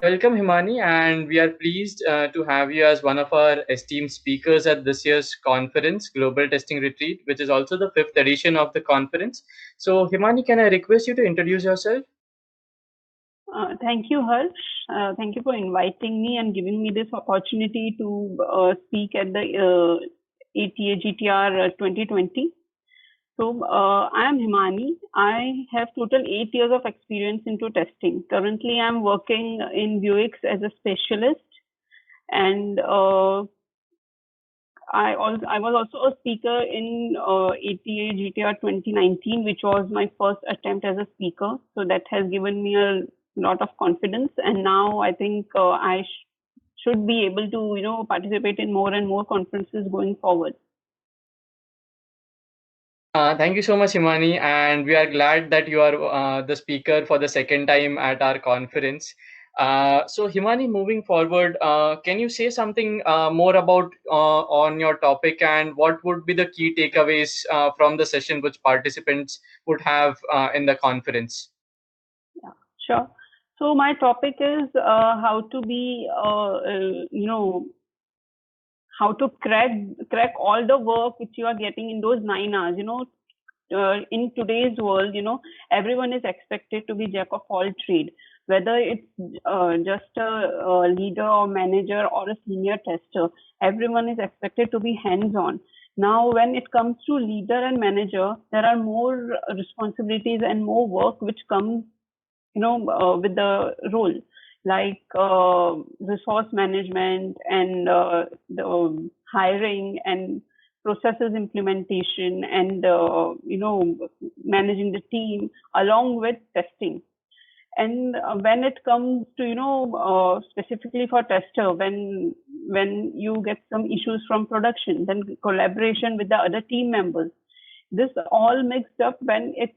welcome, Himani, and we are pleased to have you as one of our esteemed speakers at this year's conference, Global Testing Retreat, which is also the fifth edition of the conference. So, Himani, can I request you to introduce yourself? Thank you, Harsh. Thank you for inviting me and giving me this opportunity to speak at the ATA GTR 2020. So, I am Himani. I have total 8 years of experience into testing. Currently, I'm working in Vuix as a specialist, and I was also a speaker in ATA GTR 2019, which was my first attempt as a speaker. So that has given me a lot of confidence, and now I think should be able to participate in more and more conferences going forward. Thank you so much, Himani, and we are glad that you are the speaker for the second time at our conference. So, Himani, moving forward, can you say something more about on your topic and what would be the key takeaways from the session which participants would have in the conference? Yeah, sure. So my topic is how to be, how to crack all the work which you are getting in those 9 hours. In today's world, everyone is expected to be jack of all trade, whether it's just a leader or manager or a senior tester. Everyone is expected to be hands-on. Now, when it comes to leader and manager, there are more responsibilities and more work which comes, with the role, like resource management and the hiring and processes implementation and managing the team along with testing. And when it comes to specifically for tester, when you get some issues from production, then collaboration with the other team members, this all mixed up when it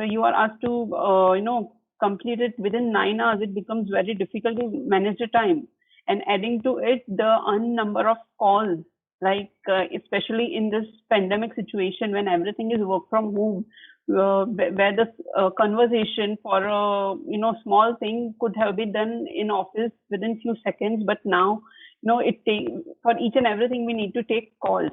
you are asked to complete it within 9 hours, it becomes very difficult to manage the time. And adding to it the number of calls, like especially in this pandemic situation when everything is work from home, where the conversation for a small thing could have been done in office within few seconds, but now it take for each and everything we need to take calls.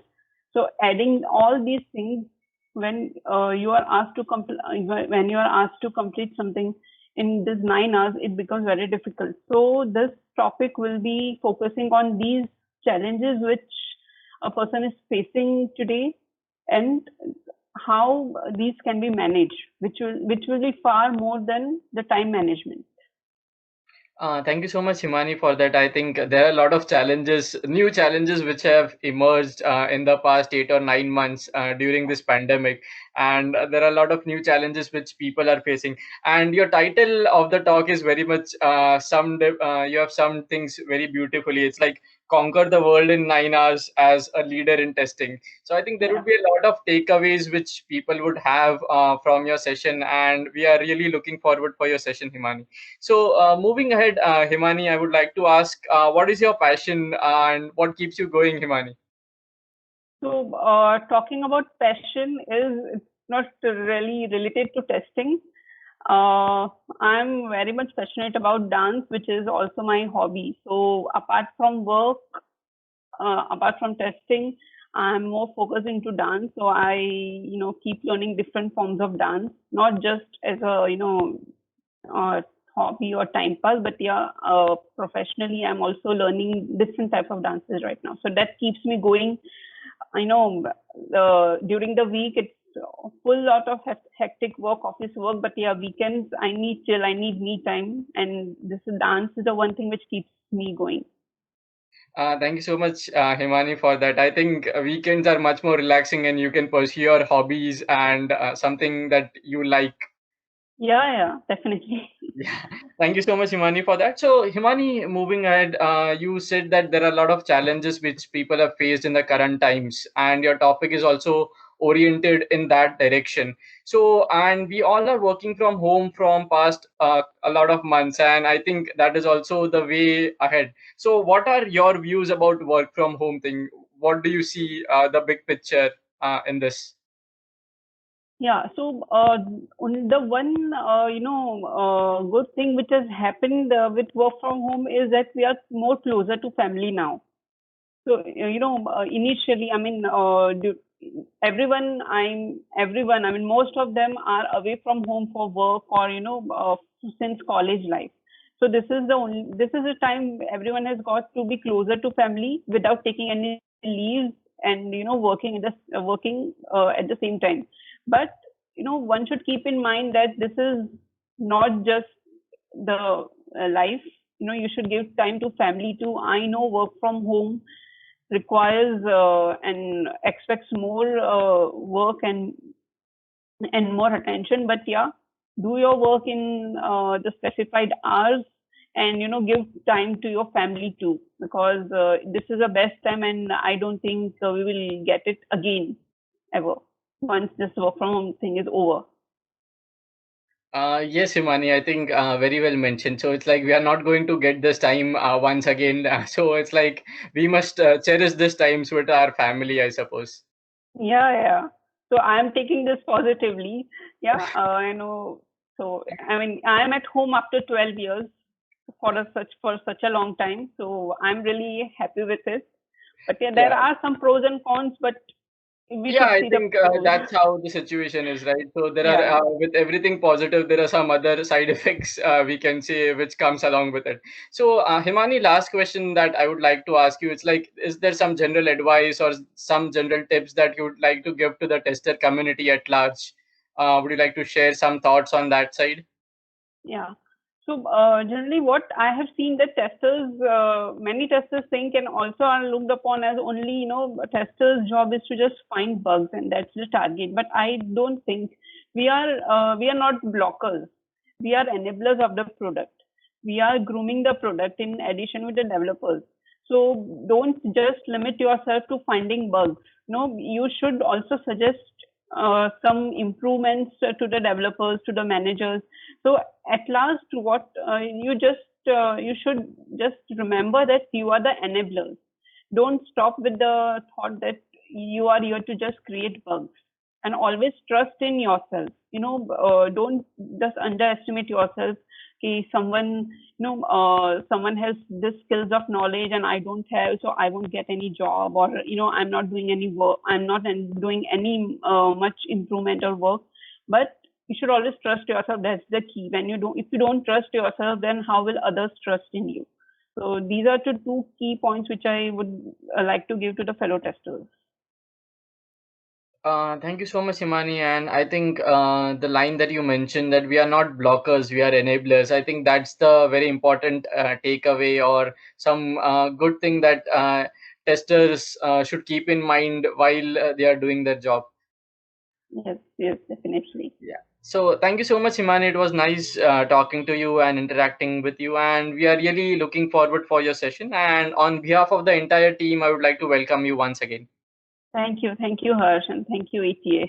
So adding all these things, when you are asked to when you are asked to complete something in this 9 hours, it becomes very difficult. So this topic will be focusing on these challenges which a person is facing today, and how these can be managed, which will be far more than the time management. Thank you so much, Himani, for that. I think there are a lot of challenges, new challenges, which have emerged in the past 8 or 9 months during this pandemic. And there are a lot of new challenges which people are facing. And your title of the talk is very much you have summed things very beautifully. It's like conquer the world in 9 hours as a leader in testing. So I think there Yeah. would be a lot of takeaways which people would have from your session. And we are really looking forward for your session, Himani. So, moving ahead, Himani, I would like to ask, what is your passion and what keeps you going, Himani? So talking about passion is it's not really related to testing. I'm very much passionate about dance, which is also my hobby. So apart from work, apart from testing, I'm more focused into dance. So I, keep learning different forms of dance, not just as a, uh, hobby or time pass, but yeah, professionally, I'm also learning different types of dances right now. So that keeps me going. I know during the week it's full lot of hectic work, office work, but yeah, weekends I need chill, I need me time, and this dance is the one thing which keeps me going. Thank you so much, Himani, for that. I think weekends are much more relaxing and you can pursue your hobbies and something that you like. Yeah, yeah, definitely. Yeah, thank you so much, Himani, for that. So, Himani, moving ahead, you said that there are a lot of challenges which people have faced in the current times, and your topic is also oriented in that direction. So, and we all are working from home from past a lot of months, and I think that is also the way ahead. So, what are your views about work from home thing? What do you see the big picture in this? Yeah. So, the one, good thing which has happened with work from home is that we are more closer to family now. So, initially, I mean, everyone, I mean, most of them are away from home for work or, since college life. So this is the time everyone has got to be closer to family without taking any leaves and, working at the same time. But, one should keep in mind that this is not just the life. You should give time to family too. I know work from home requires and expects more work and more attention. But yeah, do your work in the specified hours, and give time to your family too, because this is the best time, and I don't think we will get it again ever once this work from home thing is over. Yes, Himani, I think very well mentioned. So it's like we are not going to get this time once again. So it's like we must cherish this times with our family, I suppose. Yeah, yeah. So I'm taking this positively. Yeah, I know. So I mean, I'm at home after 12 years for such a long time. So I'm really happy with it. But yeah, there Yeah. are some pros and cons, but we Yeah, should I see the think pros. that's how the situation is, right? So there are Yeah, with everything positive, there are some other side effects we can say which comes along with it. So Himani, last question that I would like to ask you, it's like, is there some general advice or some general tips that you would like to give to the tester community at large? Would you like to share some thoughts on that side? yeah. So generally, what I have seen that many testers think and also are looked upon as only, a tester's job is to just find bugs and that's the target. But I don't think we are not blockers. We are enablers of the product. We are grooming the product in addition with the developers. So don't just limit yourself to finding bugs. No, you should also suggest some improvements to the developers, to the managers. So at last, what you should just remember that you are the enablers. Don't stop with the thought that you are here to just create bugs, and always trust in yourself. Don't just underestimate yourself. Okay, someone has this skills of knowledge and I don't have, so I won't get any job, or I'm not doing any work. I'm not doing any much improvement or work. But you should always trust yourself. That's the key. If you don't trust yourself, then how will others trust in you? So these are the two key points which I would like to give to the fellow testers. Thank you so much, Himani. And I think the line that you mentioned, that we are not blockers, we are enablers. I think that's the very important takeaway, or some good thing that testers should keep in mind while they are doing their job. Yes, yes, definitely. Yeah. So thank you so much, Himani. It was nice talking to you and interacting with you. And we are really looking forward for your session. And on behalf of the entire team, I would like to welcome you once again. Thank you, Harsh, and thank you, ETA.